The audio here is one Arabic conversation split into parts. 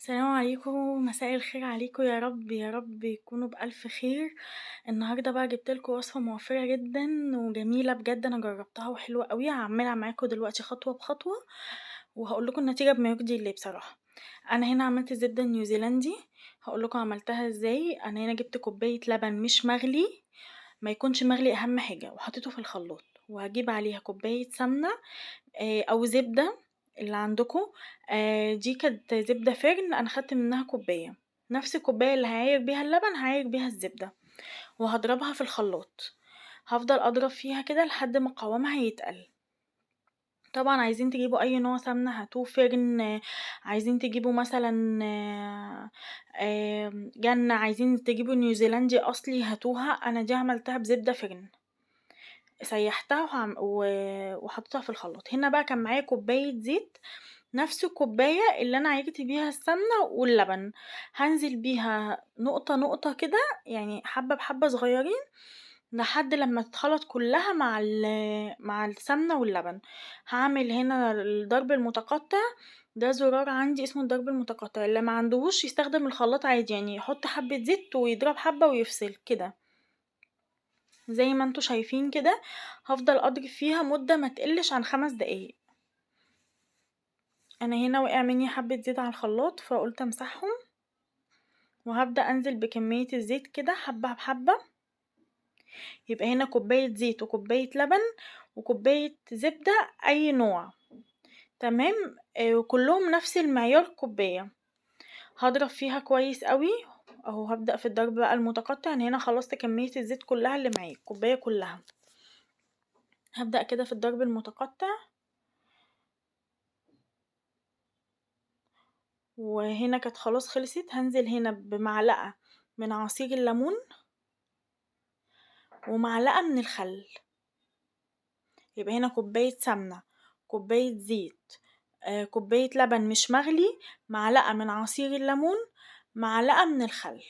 السلام عليكم، مساء الخير عليكم يا رب، يا رب يكونوا بألف خير. النهارده بقى جبت لكم وصفة موفرة جدًا وجميلة بجد، أنا جربتها وحلوة أوي، هاعملها معاكم دلوقتي خطوة بخطوة، وهاقول لكم النتيجة بما يرضي الله بصراحة. أنا هنا عملت الزبدة النيوزيلندي، هاقول لكم عملتها إزاي. أنا هنا جبت كوباية لبن مش مغلي، ما يكونش مغلي أهم حاجة، وحطيته في الخلاط، وهاجيب عليها كوباية سمنة أو زبدة اللي عندكم. دي كانت زبدة فرن، أنا خدت منها كوباية، نفس الكوباية اللي هاعاير بيها اللبن هاعاير بيها الزبدة، وهاضربها في الخلاط. هافضل أضرب فيها كده لحد ما قوامها يتقل. طبعًا عايزين تجيبوا أي نوع سمنة هاتوه فرن، عايزين تجيبوا مثلًا جنة، عايزين تجيبوا نيوزيلندي أصلي هاتوها، أنا دي عملتها بزبدة فرن. سيّحتها وحطيتها في الخلاط. هنا بقى كان معايا كوباية زيت، نفس الكوباية اللي أنا عايرت بيها السمنة واللبن، هانزل بيها نقطة نقطة كده، يعني حبة بحبة صغيرين لحد لمّا تتخلط كلها مع السمنة واللبن. هاعمل هنا الضرب المتقطع، ده زرار عندي اسمه الضرب المتقطع، اللي ما عندهوش يستخدم الخلاط عادي، يعني يحط حبة زيت ويضرب حبة ويفصل كده. زي ما انتوا شايفين كده، هافضل أضرب فيها مدة ما تقلش عن 5 دقايق. أنا هنا وقع مني حبة زيت على الخلاط فقلت امسحهم، وهابدأ أنزل بكمية الزيت كده حبة بحبة. يبقى هنا كوباية زيت وكوباية لبن وكوباية زبدة أي نوع، تمام. وكلهم نفس المعيار كوباية. هاضرب فيها كويس قوي اهو. هبدأ في الضرب بقى المتقطع. أنا هنا خلصت كمية الزيت كلها اللي معايا، الكوباية كلها. هبدأ كده في الضرب المتقطع، وهنا كانت خلاص خلصت. هانزل هنا بمعلقة من عصير الليمون ومعلقة من الخل. يبقى هنا كوباية سمنة، كوباية زيت، كوباية لبن مش مغلي، معلقة من عصير الليمون، معلقة من الخل.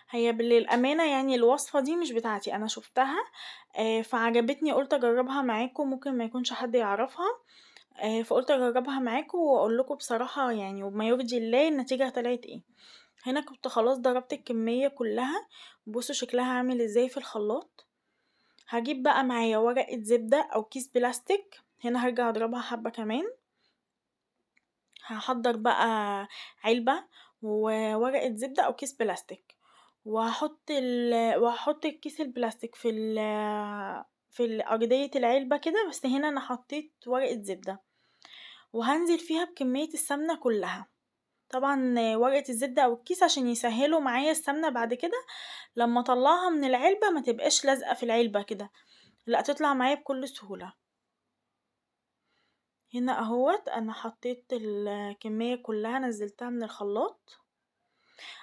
هي للأمانة يعني الوصفة دي مش بتاعتي، أنا شفتها فعجبتني، قلت أجربها معاكم، ممكن ما يكونش حد يعرفها. فقلت أجربها معاكم وأقول لكم بصراحة يعني وبما يرضي الله النتيجة طلعت ايه. هنا كنت خلاص ضربت الكمية كلها، بصوا شكلها عامل ازاي في الخلاط. هجيب بقى معايا ورقة زبدة أو كيس بلاستيك، هنا هرجع أضربها حبة كمان. هحضر بقى علبة وورقة زبدة أو كيس بلاستيك، وهحط الكيس البلاستيك في أرضية العلبة كده، بس هنا أنا حطيت ورقة زبدة، وهنزل فيها بكمية السمنة كلها. طبعا ورقة الزبدة أو الكيس عشان يسهلوا معايا السمنة بعد كده لما اطلعها من العلبة ما تبقاش لازقة في العلبة كده، لا تطلع معايا بكل سهولة. هنا اهوت انا حطيت الكمية كلها نزلتها من الخلاط.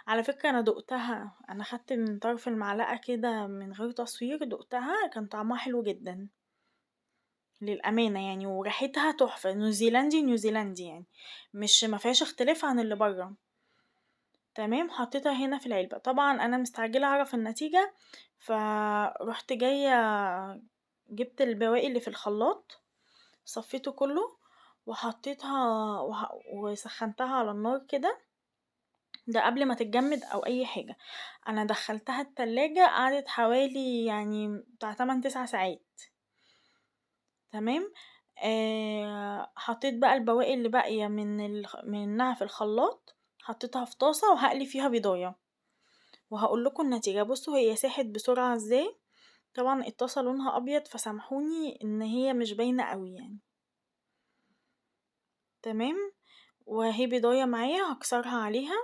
على فكرة انا دقتها، انا خدت من طرف المعلقة كده من غير تصوير، دقتها كان طعمها حلو جدا للأمانة يعني، وريحتها تحفة، نيوزيلندي نيوزيلندي يعني، مش مفيهاش اختلاف عن اللي برا. تمام. حطيتها هنا في العلبة. طبعا انا مستعجلة اعرف النتيجة، فرحت جاية جبت البواقي اللي في الخلاط، صفيته كله وحطيتها وسخنتها على النار كده، ده قبل ما تتجمد او اي حاجة. انا دخلتها التلاجة قعدت حوالي يعني بتاع 8 9 ساعات. تمام. حطيت بقى البواقي اللي باقية منها في الخلاط، حطيتها في طاسة وهقلي فيها بيضاية، وهقول لكم النتيجة. بصوا هي ساحت بسرعة ازاي. طبعا الطاسة لونها ابيض فسامحوني ان هي مش باينة قوي يعني. تمام. وهي بيضاية معايا هكسرها عليها،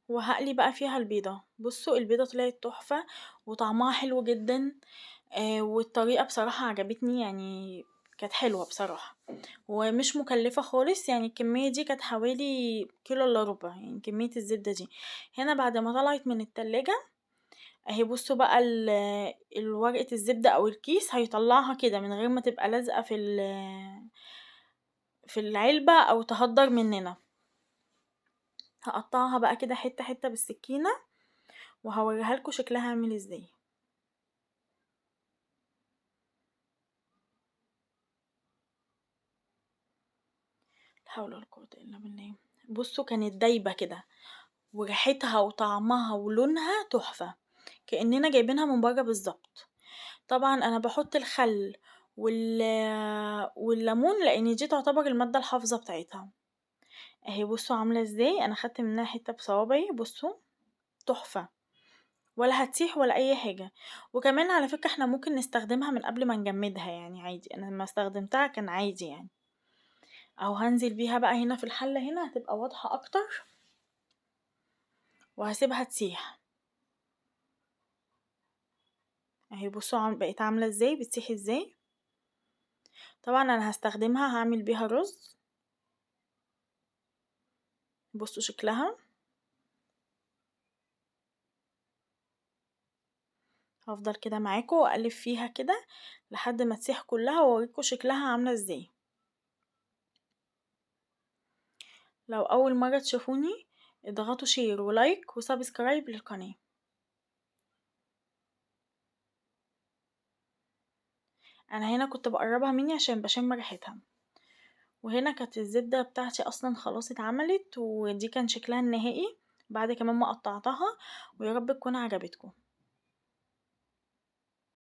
وهقلي بقى فيها البيضة. بصوا البيضة طلعت تحفة وطعمها حلو جدا. والطريقة بصراحة عجبتني يعني، كانت حلوة بصراحة ومش مكلفة خالص. يعني الكمية دي كانت حوالي كيلو الا ربع، يعني كمية الزبدة دي. هنا بعد ما طلعت من التلاجة اهي، بصوا بقى ورقة الزبدة او الكيس هيطلعها كده من غير ما تبقى لازقة في العلبة او تهدر مننا. هقطعها بقى كده حتة حتة بالسكينة وهوريها لكم شكلها عامل ازاي. حول ولا قوة إلا بالله. بُصّوا كانت دايبة كده، وريحتها وطعمها ولونها تحفة، كإننا جايبينها من برّه بالضبط. طبعًا أنا باحط الخل وال والليمون لإن دي تعتبر المادة الحافظة بتاعتها. أهي بُصّوا عاملة إزاي، أنا خدت منها حتة بصوابعي بُصّوا، تحفة، ولا هتسيح ولا أي حاجة. وكمان على فكرة إحنا ممكن نستخدمها من قبل ما نجمدها يعني عادي، أنا لمّا استخدمتها كان عادي يعني. أهو هانزل بيها بقى هنا في الحلة هنا هتبقى واضحة أكتر، وهاسيبها تسيح. أهي بُصّوا بقت عاملة إزاي، بتسيح إزاي. طبعًا أنا هاستخدمها هاعمل بيها رز، بُصّوا شكلها. هافضل كده معاكم وأقلِّب فيها كده لحد ما تسيح كلّها وأوريكم شكلها عاملة إزاي. لو أول مرّة تشوفوني اضغطوا share ولايك وsubscribe للقناة. أنا هنا كنت باقرّبها مني عشان باشم ريحتها، وهنا كانت الزبدة بتاعتي أصلًا خلاص اتعملت، ودي كان شكلها النهائي بعد كمان ما قطّعتها، ويا رب تكون عجبتكم.